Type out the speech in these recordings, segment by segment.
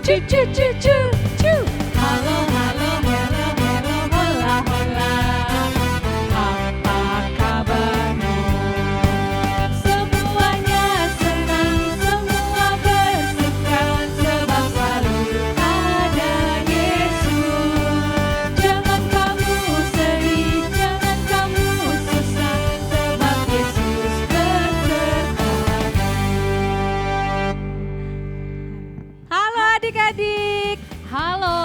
Cu cu cu cu cu. Halo halo hello hello hola hola. Apa kabarmu? Semuanya senang, semua bersuka sebab selalu ada Yesus. Jangan kamu sedih, jangan kamu susah sebab Yesus besertamu. Halo adik-adik. Halo.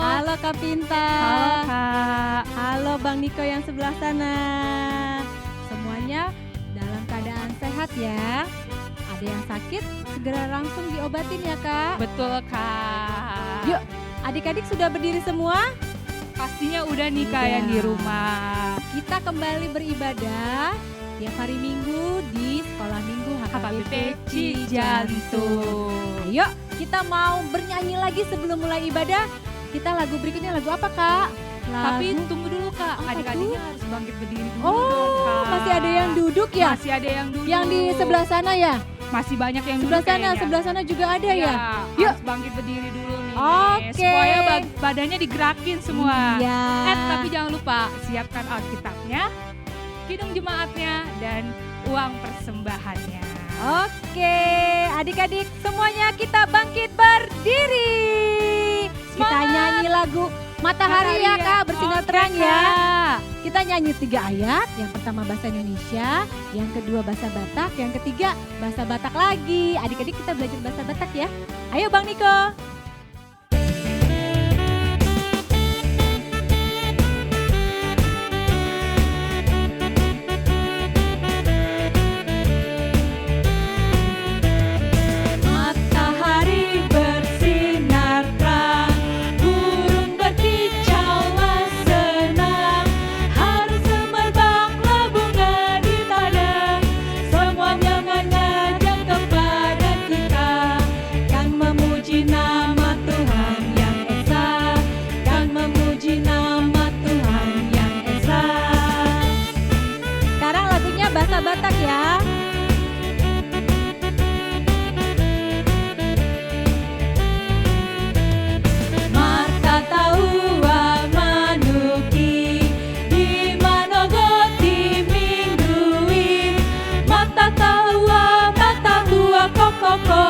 Halo Kak Pinta. Halo Kak. Halo Bang Niko yang sebelah sana. Semuanya dalam keadaan sehat ya. Ada yang sakit, segera langsung diobatin ya Kak. Betul Kak. Yuk, adik-adik sudah berdiri semua? Pastinya udah nih Kak Udah. yang di rumah. Kita kembali beribadah tiap hari Minggu di Sekolah Minggu HKBP HKBP Cijantung. Ayo, kita mau bernyanyi lagi sebelum mulai ibadah. Kita lagu berikutnya lagu apa Kak? Tapi Lagu... tunggu dulu Kak, Apa adik-adiknya tuh? harus bangkit berdiri dulu dong Oh, Kak. masih ada yang duduk ya? Masih ada yang duduk. Yang di sebelah sana ya? Masih banyak yang Sebelah duduk sana, kayaknya. sebelah sana juga ada ya? Yuk. Harus bangkit berdiri dulu nih. Oke. Supaya badannya digerakin semua. Iya. Tapi jangan lupa siapkan Alkitabnya, kidung jemaatnya, dan uang persembahannya. Oke, adik-adik semuanya kita bangkit berdiri. Kita Semangat. nyanyi lagu Matahari ya Kak, bersinar Oke, terang ya. Kak. Kita nyanyi 3 ayat, yang pertama bahasa Indonesia, yang kedua bahasa Batak, yang ketiga bahasa Batak lagi. Adik-adik kita belajar bahasa Batak ya. Ayo Bang Niko. Matahari bersinar terang, burung berkicauan senang, harus semerbaklah bunga di padang, semuanya mengajak kepada kita, kan memuji nama Tuhan yang esa, kan memuji nama Tuhan yang esa. Sekarang lagunya bahasa Batak ya. Mata taua manuki di manogoti minggui, mata taua kokoko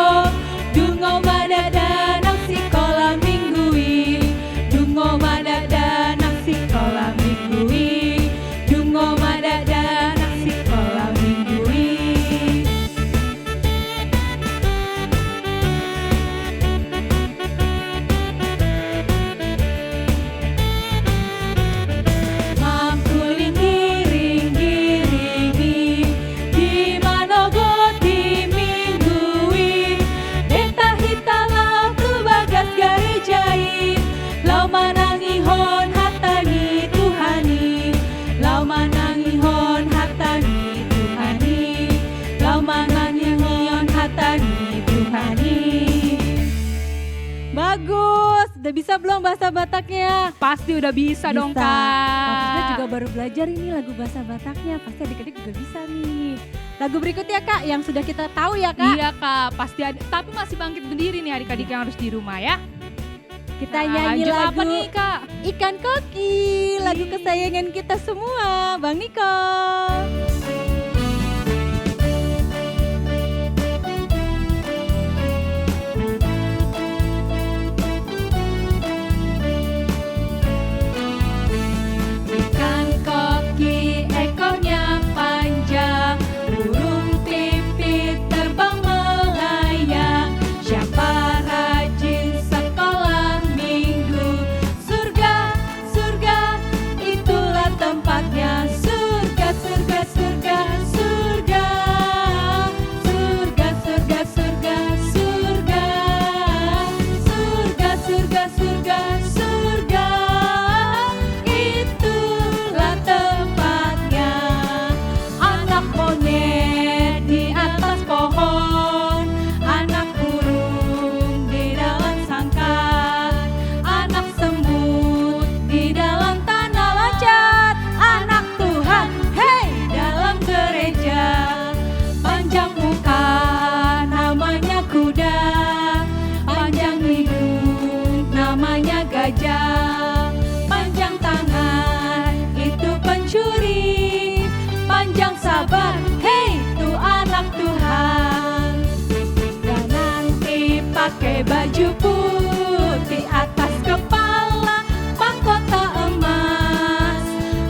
dungo madada nang sikola minggui, dungo madada nang sikola minggui, dungo madada nang sikola minggui. Mampuling giring-giringi di manogoti minggui, beta hitalau tu bagas garijai, lau manangihon hatani Tuhani, lau manangihon hatani Tuhani, lau manangihon hatani Tuhani. Bagus, udah bisa belum bahasa Bataknya? Pasti udah bisa dong Bisa. Kak Pinta Kak. juga baru belajar ini lagu bahasa Bataknya, pasti adik-adik juga bisa nih. Lagu berikutnya Kak, yang sudah kita tahu ya Kak. Iya Kak, pasti ada. Tapi masih bangkit berdiri nih adik-adik yang harus di rumah ya. Kita Nah, nyanyi lanjut lagu apa nih Kak? Ikan Koki, lagu kesayangan kita semua, Bang Niko. Ikan koki ekornya panjang, burung pipit terbang melayang. Siapa rajin sekolah minggu, surga, surga, itulah tempatnya. Surga, surga, pakai baju putih atas kepala mahkota emas.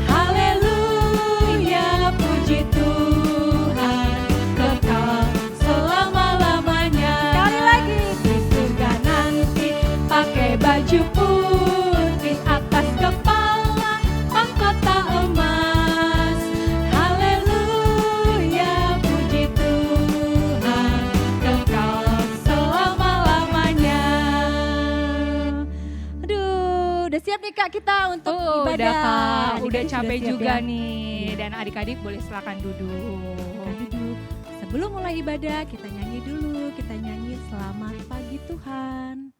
Haleluya, puji Tuhan, kekal selama-lamanya. Sekali lagi. Di surga nanti pakai baju putih atas kepala mahkota emas. Haleluya, puji Tuhan, kekal selama-lamanya. Aduh, udah siap nih Kak kita untuk ibadah. Udah Kak, udah Adik-adik capek siap juga ya? nih. Dan adik-adik boleh silakan Kita duduk. duduk. Sebelum mulai ibadah, kita nyanyi dulu. Kita nyanyi Selamat Pagi Tuhan.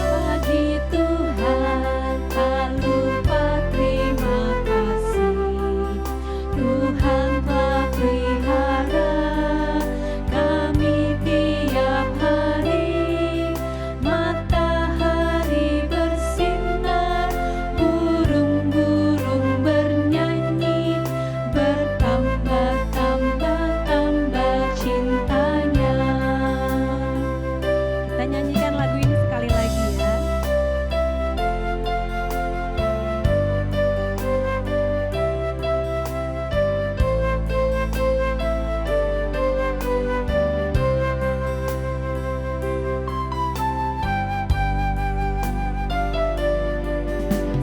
Pagi Tuhan, tak lupa terima kasih. Tuhan telah pelihara kami tiap hari. Matahari bersinar, burung-burung bernyanyi, bertambah-tambah cintanya. Kita nyanyikan lagu ini sekali lagi ya.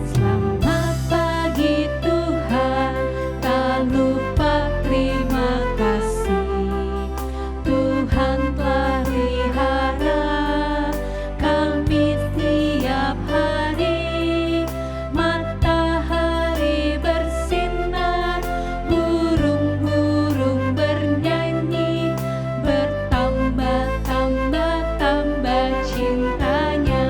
Selamat pagi Tuhan, tak lupa terima kasih. Tuhan telah pelihara kami tiap hari. Matahari bersinar, burung-burung bernyanyi, bertambah-tambah cintanya.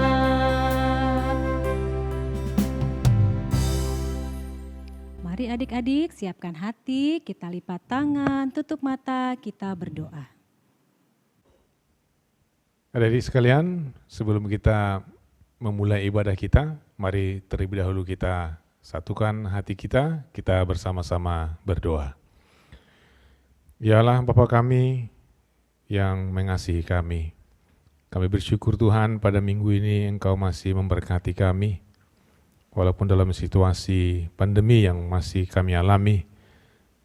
Mari adik-adik siapkan hati, kita lipat tangan, tutup mata, kita berdoa. Adik-adik sekalian, sebelum kita memulai ibadah kita, mari terlebih dahulu kita satukan hati kita bersama-sama berdoa. Ya Allah Bapa kami yang mengasihi kami bersyukur Tuhan pada minggu ini Engkau masih memberkati kami, walaupun dalam situasi pandemi yang masih kami alami,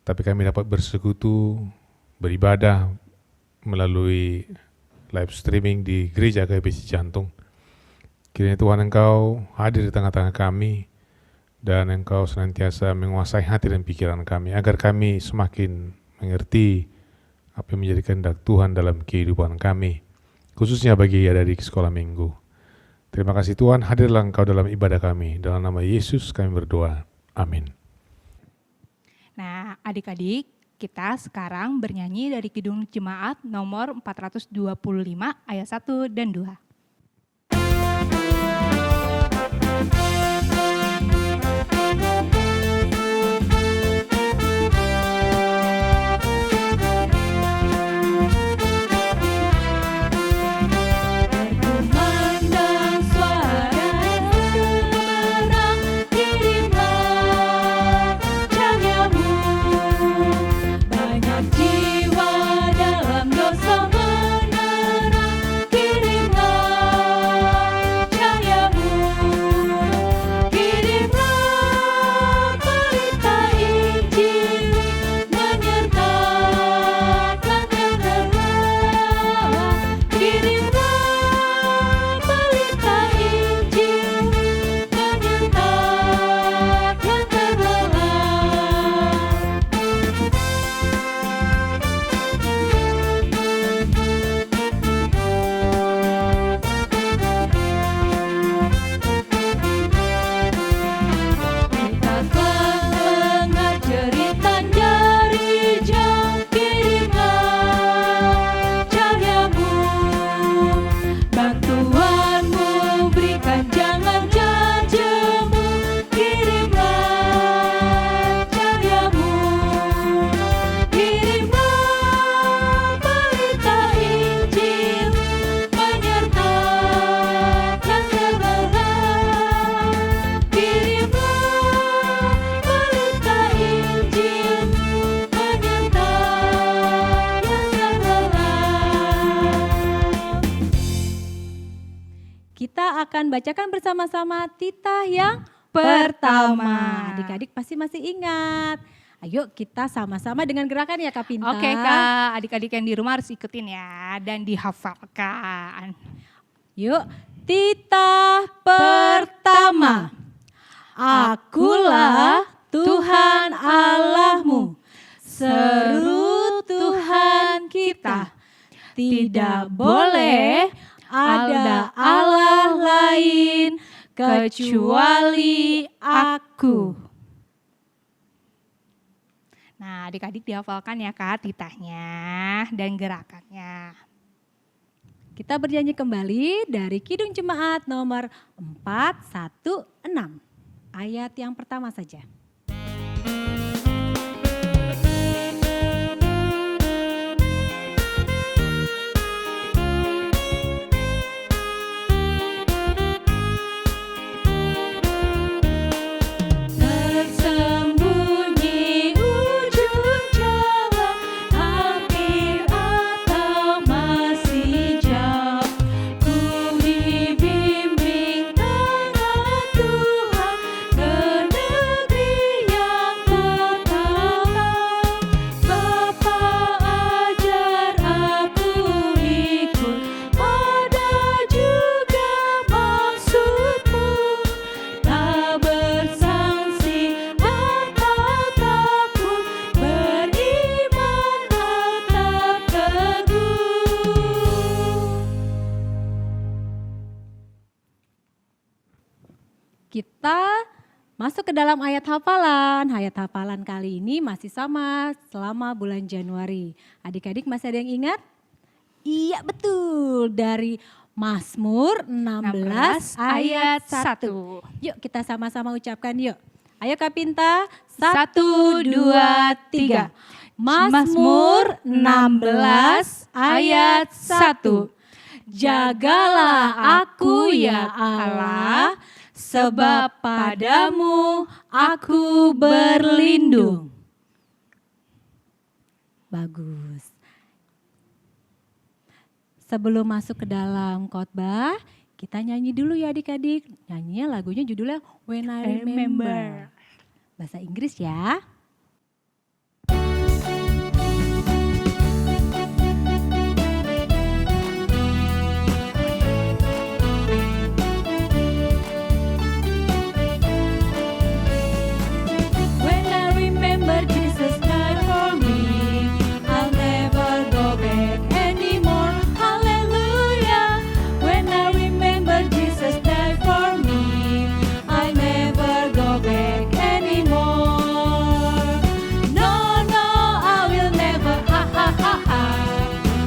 tapi kami dapat bersekutu, beribadah melalui live streaming di Gereja GBC Jantung. Kiranya Tuhan Engkau hadir di tengah-tengah kami, dan Engkau senantiasa menguasai hati dan pikiran kami, agar kami semakin mengerti apa yang menjadi kehendak Tuhan dalam kehidupan kami, khususnya bagi adik-adik sekolah minggu. Terima kasih Tuhan, hadirlah Engkau dalam ibadah kami. Dalam nama Yesus kami berdoa. Amin. Nah, adik-adik, kita sekarang bernyanyi dari Kidung Jemaat nomor 425 ayat 1 dan 2. Berkumandang suara seberang, kirimlah cahyamu. Banyak jiwa dalam dosa menerang, kirimlah Kita akan bacakan bersama-sama titah yang pertama. Adik-adik pasti masih ingat. Ayo kita sama-sama dengan gerakan ya Kak Pinta. Oke Kak, adik-adik yang di rumah harus ikutin ya dan dihafalkan. Yuk, titah pertama. Akulah Tuhan Allahmu, seru Tuhan kita. Tidak boleh ada Allah lain kecuali aku. Nah adik-adik dihafalkan ya Kak titahnya dan gerakannya. Kita bernyanyi kembali dari Kidung Jemaat nomor 416. Ayat yang pertama saja. Tersembunyi ujung jalan, hampir atau masih jauh, ku dibimbing tangan Tuhan ke negeri yang pertama. Bapa ajar aku ikut, ada juga maksudmu, tak bersangsi atau takut, beriman tetap teguh. Kita masuk ke dalam ayat hafalan. Ayat hafalan kali ini masih sama selama bulan Januari. Adik-adik masih ada yang ingat? Iya betul, dari Mazmur 16 ayat 1. Yuk kita sama-sama ucapkan yuk. Ayo Kak Pinta, 1, 2, 3. Mazmur 16 ayat 1. Jagalah aku ya Allah, sebab padamu aku berlindung. Bagus. Sebelum masuk ke dalam khotbah, kita nyanyi dulu ya adik-adik. Nyanyinya lagunya judulnya When I Remember. Bahasa Inggris ya. When I remember Jesus died for me, I'll never go back anymore. Hallelujah. When I remember Jesus died for me, I'll never go back anymore. No, no, I will never, ha ha ha ha.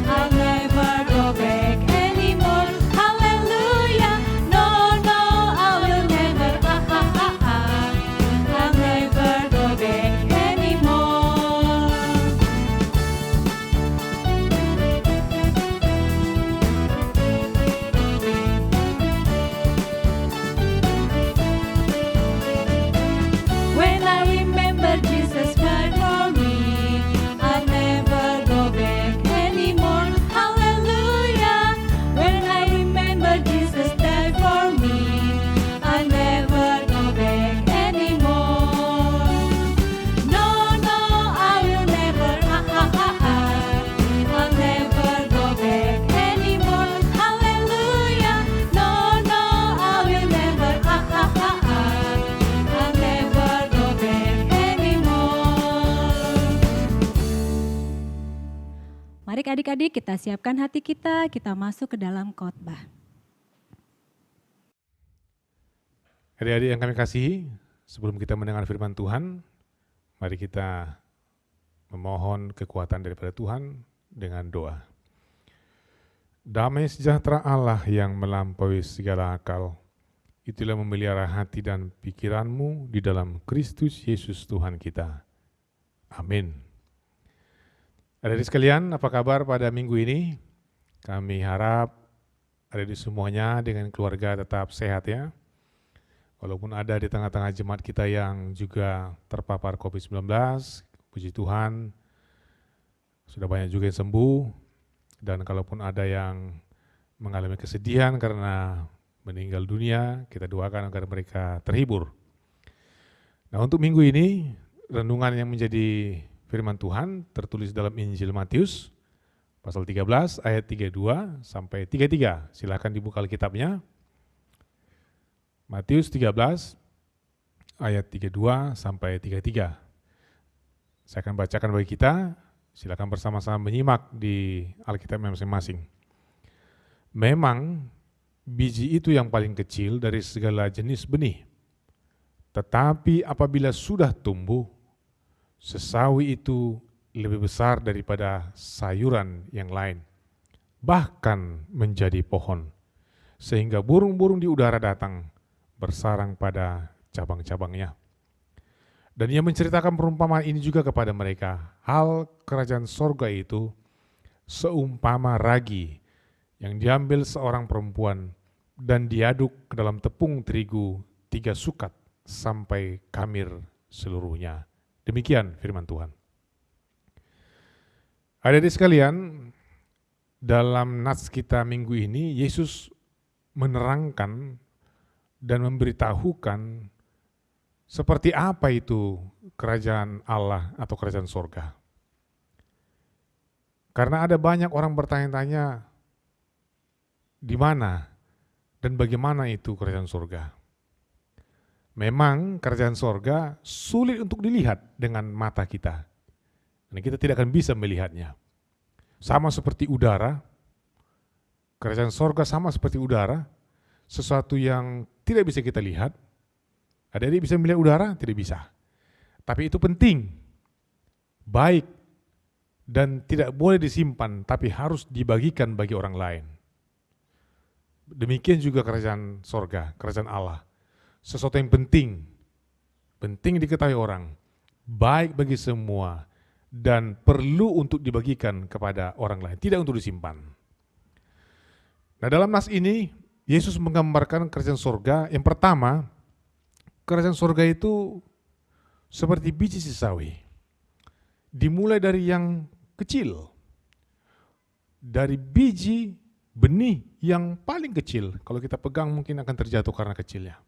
I'll never go back anymore. Hallelujah. No, no, I will never, ha ha ha ha. I'll never go back anymore. When I remember Jesus died for me, I'll never go back anymore. Hallelujah. When I remember Jesus died for me, I'll never go back anymore. No, no, I will never, ha ha ha ha. I'll never go back anymore. Hallelujah. No, no, I will never, ha ha ha ha. I'll never go back anymore. Mari adik-adik kita siapkan hati kita masuk ke dalam khotbah. Adik-adik yang kami kasihi, sebelum kita mendengar firman Tuhan, mari kita memohon kekuatan daripada Tuhan dengan doa. Damai sejahtera Allah yang melampaui segala akal, itulah memelihara hati dan pikiranmu di dalam Kristus Yesus Tuhan kita. Amin. Adik-adik sekalian, apa kabar pada minggu ini? Kami harap adik-adik semuanya dengan keluarga tetap sehat ya. Walaupun ada di tengah-tengah jemaat kita yang juga terpapar COVID-19, puji Tuhan, sudah banyak juga yang sembuh. Dan kalaupun ada yang mengalami kesedihan karena meninggal dunia, kita doakan agar mereka terhibur. Nah, untuk minggu ini, renungan yang menjadi firman Tuhan tertulis dalam Injil Matius, pasal 13 ayat 32 sampai 33. Silakan dibuka Alkitabnya. Matius 13 ayat 32 sampai 33. Saya akan bacakan bagi kita. Silakan bersama-sama menyimak di Alkitab masing-masing. Memang biji itu yang paling kecil dari segala jenis benih. Tetapi apabila sudah tumbuh, sesawi itu lebih besar daripada sayuran yang lain, bahkan menjadi pohon, sehingga burung-burung di udara datang bersarang pada cabang-cabangnya. Dan ia menceritakan perumpamaan ini juga kepada mereka. Hal kerajaan sorga itu seumpama ragi yang diambil seorang perempuan dan diaduk ke dalam tepung terigu 3 sukat sampai kamir seluruhnya. Demikian firman Tuhan. Adik-adik sekalian, dalam nats kita minggu ini, Yesus menerangkan dan memberitahukan seperti apa itu kerajaan Allah atau kerajaan sorga. Karena ada banyak orang bertanya-tanya di mana dan bagaimana itu kerajaan sorga. Memang kerajaan sorga sulit untuk dilihat dengan mata kita. Dan kita tidak akan bisa melihatnya. Sama seperti udara, kerajaan sorga sama seperti udara, sesuatu yang tidak bisa kita lihat. Adik-adik bisa melihat udara? Tidak bisa. Tapi itu penting, baik, dan tidak boleh disimpan, tapi harus dibagikan bagi orang lain. Demikian juga kerajaan sorga, kerajaan Allah. Sesuatu yang penting diketahui orang, baik bagi semua, dan perlu untuk dibagikan kepada orang lain, tidak untuk disimpan. Nah, dalam nas ini, Yesus menggambarkan kerajaan sorga. Yang pertama, kerajaan sorga itu seperti biji sesawi. Dimulai dari yang kecil. Dari biji benih yang paling kecil. Kalau kita pegang mungkin akan terjatuh karena kecilnya.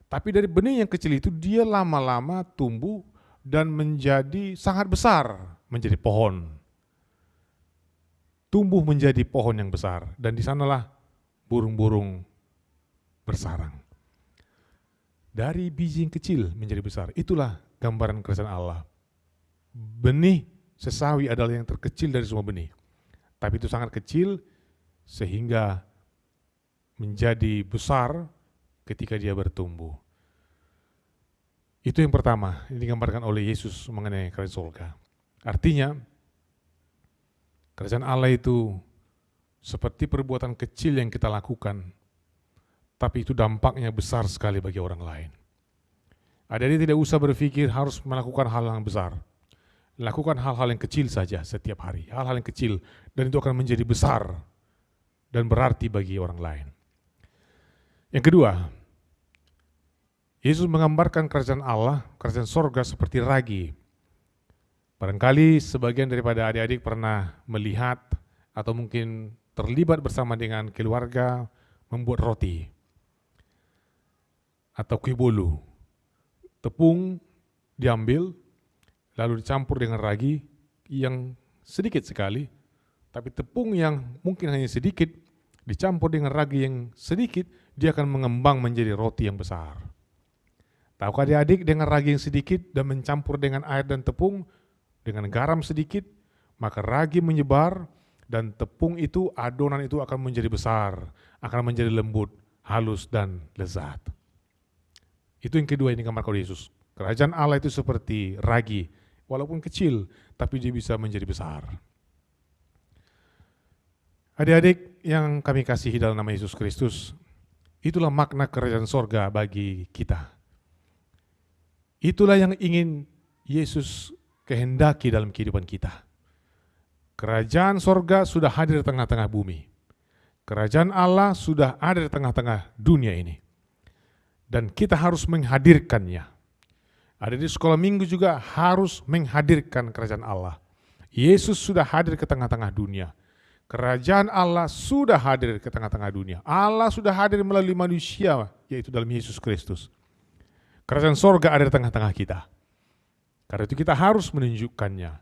Tapi dari benih yang kecil itu dia lama-lama tumbuh dan menjadi sangat besar, menjadi pohon. Tumbuh menjadi pohon yang besar. Dan di sanalah burung-burung bersarang. Dari biji yang kecil menjadi besar. Itulah gambaran kerajaan Allah. Benih sesawi adalah yang terkecil dari semua benih. Tapi itu sangat kecil sehingga menjadi besar ketika dia bertumbuh. Itu yang pertama, ini digambarkan oleh Yesus mengenai kerajaan surga. Artinya, kerajaan Allah itu seperti perbuatan kecil yang kita lakukan, tapi itu dampaknya besar sekali bagi orang lain. Adik-adik tidak usah berpikir harus melakukan hal yang besar. Lakukan hal-hal yang kecil saja setiap hari, hal-hal yang kecil, dan itu akan menjadi besar dan berarti bagi orang lain. Yang kedua, Yesus menggambarkan kerajaan Allah, kerajaan sorga seperti ragi. Barangkali sebagian daripada adik-adik pernah melihat atau mungkin terlibat bersama dengan keluarga membuat roti atau kue bolu. Tepung diambil, lalu dicampur dengan ragi yang sedikit sekali, tapi tepung yang mungkin hanya sedikit, dicampur dengan ragi yang sedikit, dia akan mengembang menjadi roti yang besar. Tahukah adik-adik, dengan ragi yang sedikit dan mencampur dengan air dan tepung, dengan garam sedikit, maka ragi menyebar dan tepung itu, adonan itu akan menjadi besar, akan menjadi lembut, halus dan lezat. Itu yang kedua, ini digambarkan oleh Yesus. Kerajaan Allah itu seperti ragi, walaupun kecil, tapi dia bisa menjadi besar. Adik-adik yang kami kasihi dalam nama Yesus Kristus, itulah makna kerajaan sorga bagi kita. Itulah yang ingin Yesus kehendaki dalam kehidupan kita. Kerajaan sorga sudah hadir di tengah-tengah bumi. Kerajaan Allah sudah ada di tengah-tengah dunia ini. Dan kita harus menghadirkannya. Ada di sekolah minggu juga harus menghadirkan kerajaan Allah. Yesus sudah hadir ke tengah-tengah dunia. Kerajaan Allah sudah hadir ke tengah-tengah dunia. Allah sudah hadir melalui manusia, yaitu dalam Yesus Kristus. Kerajaan sorga ada di tengah-tengah kita. Karena itu kita harus menunjukkannya.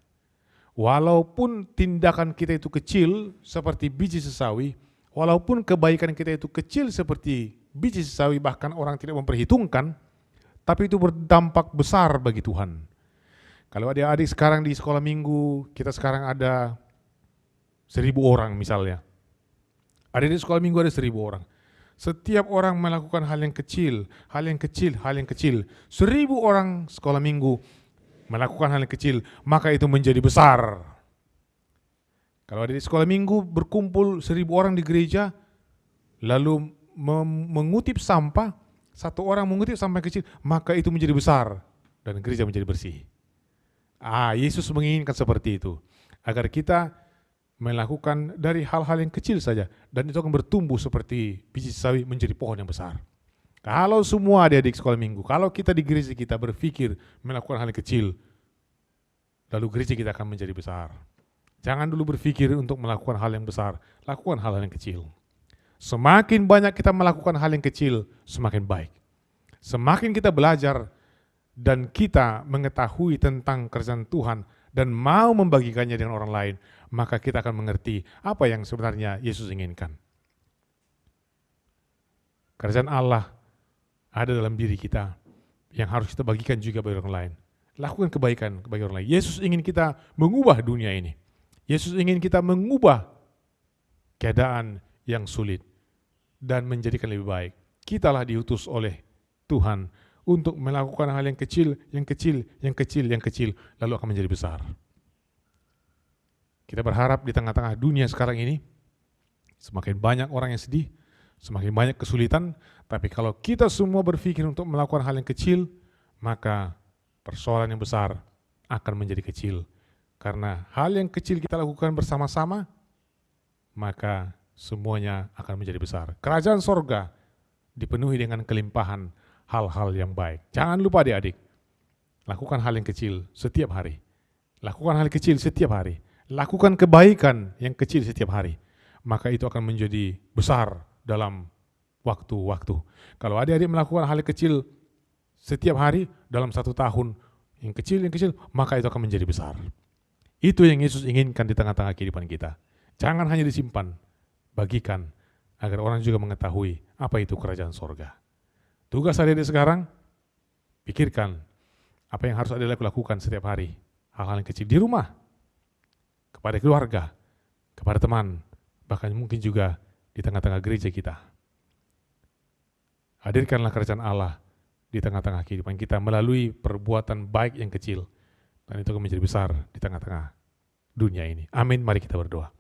Walaupun tindakan kita itu kecil seperti biji sesawi, walaupun kebaikan kita itu kecil seperti biji sesawi, bahkan orang tidak memperhitungkan, tapi itu berdampak besar bagi Tuhan. Kalau adik-adik sekarang di sekolah minggu, kita sekarang ada 1.000 orang misalnya. Ada di sekolah minggu ada 1.000 orang. Setiap orang melakukan hal yang kecil, hal yang kecil, hal yang kecil. 1.000 orang sekolah minggu melakukan hal yang kecil, maka itu menjadi besar. Kalau ada di sekolah minggu berkumpul 1.000 orang di gereja, lalu mengutip sampah, satu orang mengutip sampah kecil, maka itu menjadi besar dan gereja menjadi bersih. Yesus menginginkan seperti itu, agar kita melakukan dari hal-hal yang kecil saja, dan itu akan bertumbuh seperti biji sawi menjadi pohon yang besar. Kalau semua adik-adik sekolah minggu, kalau kita di gereja kita berpikir melakukan hal yang kecil, lalu gereja kita akan menjadi besar. Jangan dulu berpikir untuk melakukan hal yang besar, lakukan hal-hal yang kecil. Semakin banyak kita melakukan hal yang kecil, semakin baik. Semakin kita belajar dan kita mengetahui tentang kerajaan Tuhan dan mau membagikannya dengan orang lain, maka kita akan mengerti apa yang sebenarnya Yesus inginkan. Kerajaan Allah ada dalam diri kita yang harus kita bagikan juga bagi orang lain. Lakukan kebaikan bagi orang lain. Yesus ingin kita mengubah dunia ini. Yesus ingin kita mengubah keadaan yang sulit dan menjadikan lebih baik. Kitalah diutus oleh Tuhan untuk melakukan hal yang kecil, yang kecil, yang kecil, yang kecil, lalu akan menjadi besar. Kita berharap di tengah-tengah dunia sekarang ini, semakin banyak orang yang sedih, semakin banyak kesulitan, tapi kalau kita semua berpikir untuk melakukan hal yang kecil, maka persoalan yang besar akan menjadi kecil. Karena hal yang kecil kita lakukan bersama-sama, maka semuanya akan menjadi besar. Kerajaan sorga dipenuhi dengan kelimpahan hal-hal yang baik. Jangan lupa adik-adik, lakukan hal yang kecil setiap hari. Lakukan hal kecil setiap hari. Lakukan kebaikan yang kecil setiap hari. Maka itu akan menjadi besar dalam waktu-waktu. Kalau adik-adik melakukan hal kecil setiap hari dalam 1 tahun, yang kecil, maka itu akan menjadi besar. Itu yang Yesus inginkan di tengah-tengah kehidupan kita. Jangan hanya disimpan, bagikan, agar orang juga mengetahui apa itu kerajaan sorga. Tugas adik-adik sekarang, pikirkan apa yang harus adik-adik lakukan setiap hari. Hal-hal yang kecil di rumah, kepada keluarga, kepada teman, bahkan mungkin juga di tengah-tengah gereja kita. Hadirkanlah kerajaan Allah di tengah-tengah kehidupan kita melalui perbuatan baik yang kecil, dan itu akan menjadi besar di tengah-tengah dunia ini. Amin, mari kita berdoa.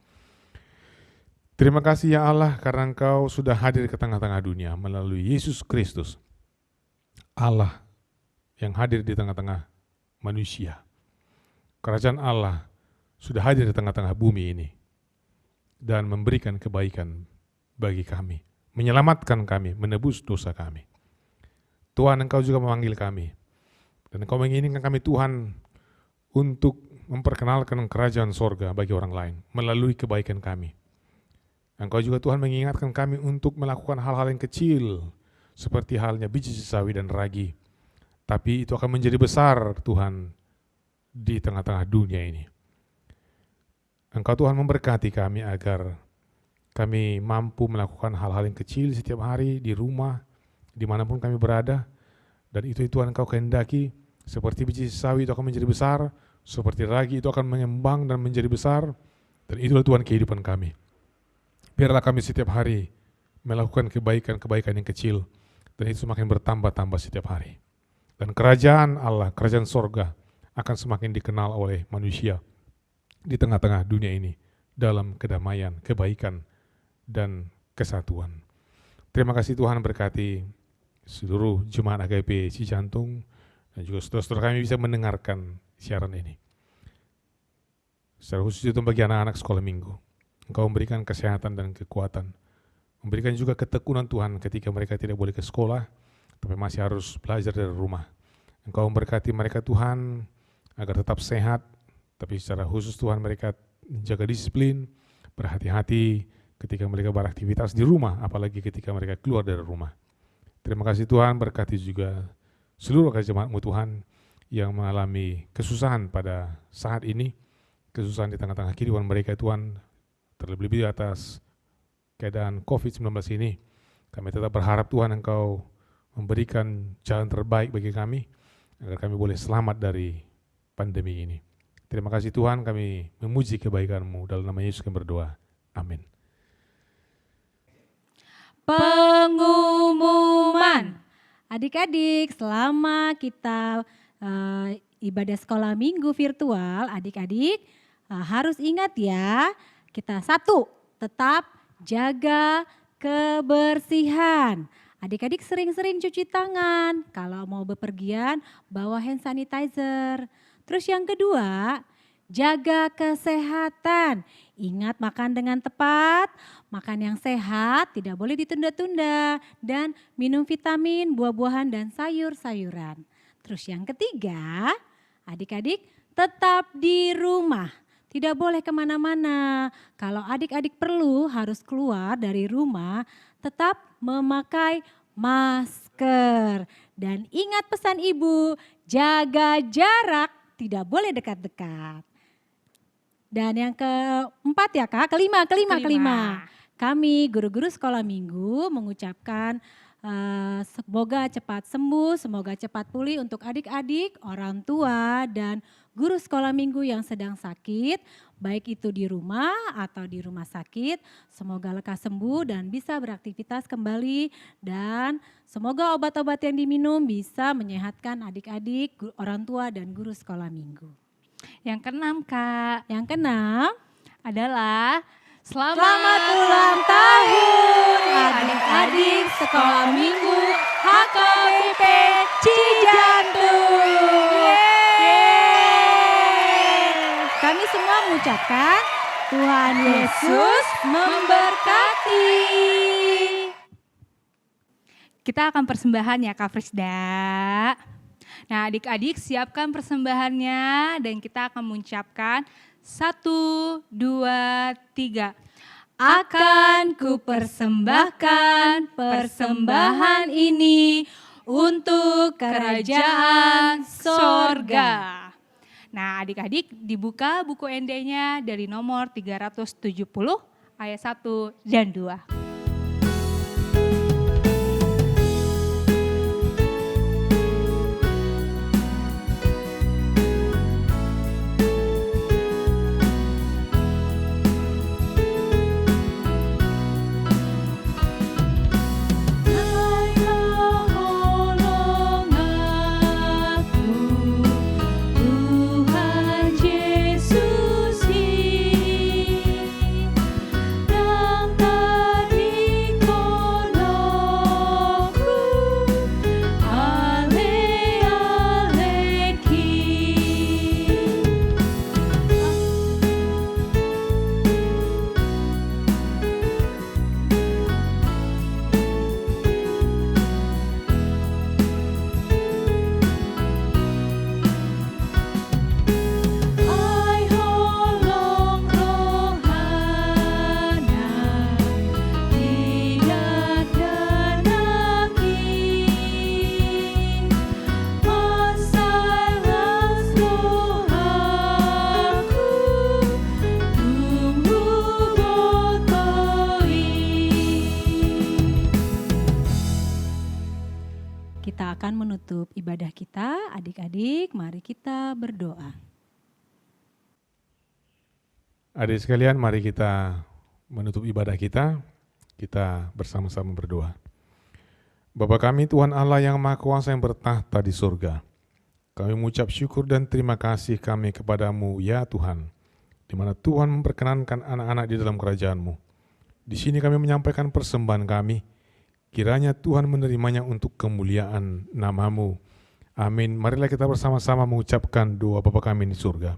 Terima kasih ya Allah karena Engkau sudah hadir ke tengah-tengah dunia melalui Yesus Kristus, Allah yang hadir di tengah-tengah manusia. Kerajaan Allah sudah hadir di tengah-tengah bumi ini dan memberikan kebaikan bagi kami, menyelamatkan kami, menebus dosa kami. Tuhan, Engkau juga memanggil kami dan Engkau menginginkan kami Tuhan untuk memperkenalkan kerajaan sorga bagi orang lain melalui kebaikan kami. Engkau juga Tuhan mengingatkan kami untuk melakukan hal-hal yang kecil seperti halnya biji sesawi dan ragi. Tapi itu akan menjadi besar Tuhan di tengah-tengah dunia ini. Engkau Tuhan memberkati kami agar kami mampu melakukan hal-hal yang kecil setiap hari di rumah, dimanapun kami berada. Dan itu Tuhan Engkau kehendaki, seperti biji sesawi itu akan menjadi besar, seperti ragi itu akan mengembang dan menjadi besar. Dan itulah Tuhan kehidupan kami. Biarlah kami setiap hari melakukan kebaikan-kebaikan yang kecil, dan itu semakin bertambah-tambah setiap hari. Dan kerajaan Allah, kerajaan sorga akan semakin dikenal oleh manusia di tengah-tengah dunia ini dalam kedamaian, kebaikan, dan kesatuan. Terima kasih Tuhan berkati seluruh jemaat AGP Cijantung dan juga saudara-saudara kami bisa mendengarkan siaran ini. Secara khusus itu bagi anak-anak sekolah minggu. Engkau memberikan kesehatan dan kekuatan. Memberikan juga ketekunan Tuhan ketika mereka tidak boleh ke sekolah, tapi masih harus belajar dari rumah. Engkau memberkati mereka Tuhan, agar tetap sehat, tapi secara khusus Tuhan mereka menjaga disiplin, berhati-hati ketika mereka beraktivitas di rumah, apalagi ketika mereka keluar dari rumah. Terima kasih Tuhan, berkati juga seluruh jemaat-Mu Tuhan yang mengalami kesusahan pada saat ini, kesusahan di tengah-tengah kehidupan mereka Tuhan, terlebih-lebih atas keadaan COVID-19 ini. Kami tetap berharap Tuhan Engkau memberikan jalan terbaik bagi kami, agar kami boleh selamat dari pandemi ini. Terima kasih Tuhan, kami memuji kebaikan-Mu, dalam nama Yesus kami berdoa. Amin. Pengumuman. Adik-adik, selama kita ibadah sekolah minggu virtual, adik-adik harus ingat ya, kita satu, tetap jaga kebersihan. Adik-adik sering-sering cuci tangan, kalau mau bepergian bawa hand sanitizer. Terus yang kedua, jaga kesehatan. Ingat makan dengan tepat, makan yang sehat, tidak boleh ditunda-tunda, dan minum vitamin, buah-buahan, dan sayur-sayuran. Terus yang ketiga, adik-adik tetap di rumah, tidak boleh kemana-mana. Kalau adik-adik perlu harus keluar dari rumah, tetap memakai masker. Dan ingat pesan ibu, jaga jarak, tidak boleh dekat-dekat. Dan yang keempat ya Kak, kelima. Kami guru-guru sekolah minggu mengucapkan semoga cepat sembuh, semoga cepat pulih untuk adik-adik, orang tua, dan guru sekolah minggu yang sedang sakit, baik itu di rumah atau di rumah sakit. Semoga lekas sembuh dan bisa beraktivitas kembali, dan semoga obat-obat yang diminum bisa menyehatkan adik-adik, orang tua, dan guru sekolah minggu. Yang keenam Kak. Yang keenam adalah selamat ulang tahun adik-adik sekolah minggu HKBP Cijantung. Kami semua mengucapkan Tuhan Yesus memberkati. Kita akan persembahan ya Kak Frisda. Nah adik-adik siapkan persembahannya dan kita akan mengucapkan 1, 2, 3. Akan ku persembahkan persembahan ini untuk kerajaan sorga. Nah adik-adik dibuka buku ND-nya dari nomor 370 ayat 1 dan 2. Kita akan menutup ibadah kita, adik-adik, mari kita berdoa. Adik sekalian, mari kita menutup ibadah kita bersama-sama berdoa. Bapa kami Tuhan Allah yang Maha Kuasa yang bertahta di surga, kami mengucap syukur dan terima kasih kami kepadamu ya Tuhan, di mana Tuhan memperkenankan anak-anak di dalam kerajaan-Mu. Di sini kami menyampaikan persembahan kami, kiranya Tuhan menerimanya untuk kemuliaan nama-Mu. Amin. Marilah kita bersama-sama mengucapkan doa Bapa kami di surga.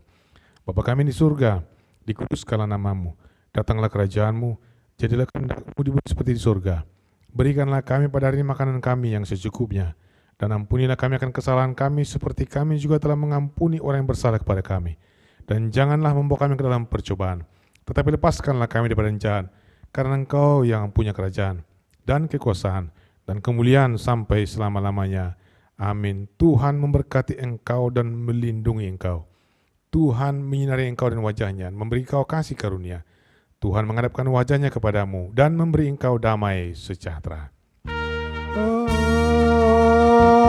Bapa kami di surga, dikuduskanlah nama-Mu, datanglah kerajaan-Mu, jadilah kehendak-Mu di bumi seperti di surga. Berikanlah kami pada hari ini makanan kami yang secukupnya, dan ampunilah kami akan kesalahan kami seperti kami juga telah mengampuni orang yang bersalah kepada kami. Dan janganlah membawa kami ke dalam percobaan, Tetapi lepaskanlah kami daripada yang jahat, karena Engkau yang punya kerajaan dan kekuasaan dan kemuliaan sampai selama-lamanya. Amin. Tuhan memberkati engkau dan melindungi engkau. Tuhan menyinari engkau dan wajahnya, memberi engkau kasih karunia. Tuhan menghadapkan wajahnya kepadamu dan memberi engkau damai sejahtera.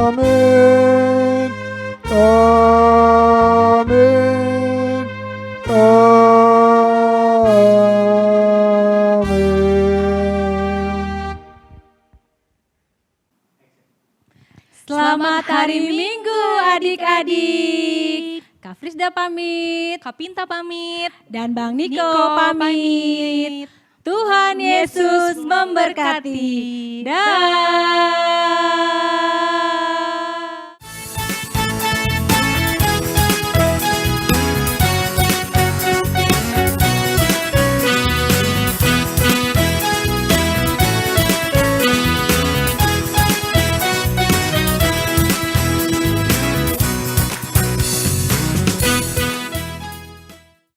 Amin. Amin. Amin. Selamat hari Minggu adik-adik. Kak Frisda pamit. Kak Pinta pamit. Dan Bang Niko, Niko pamit. Tuhan Yesus memberkati. Dah.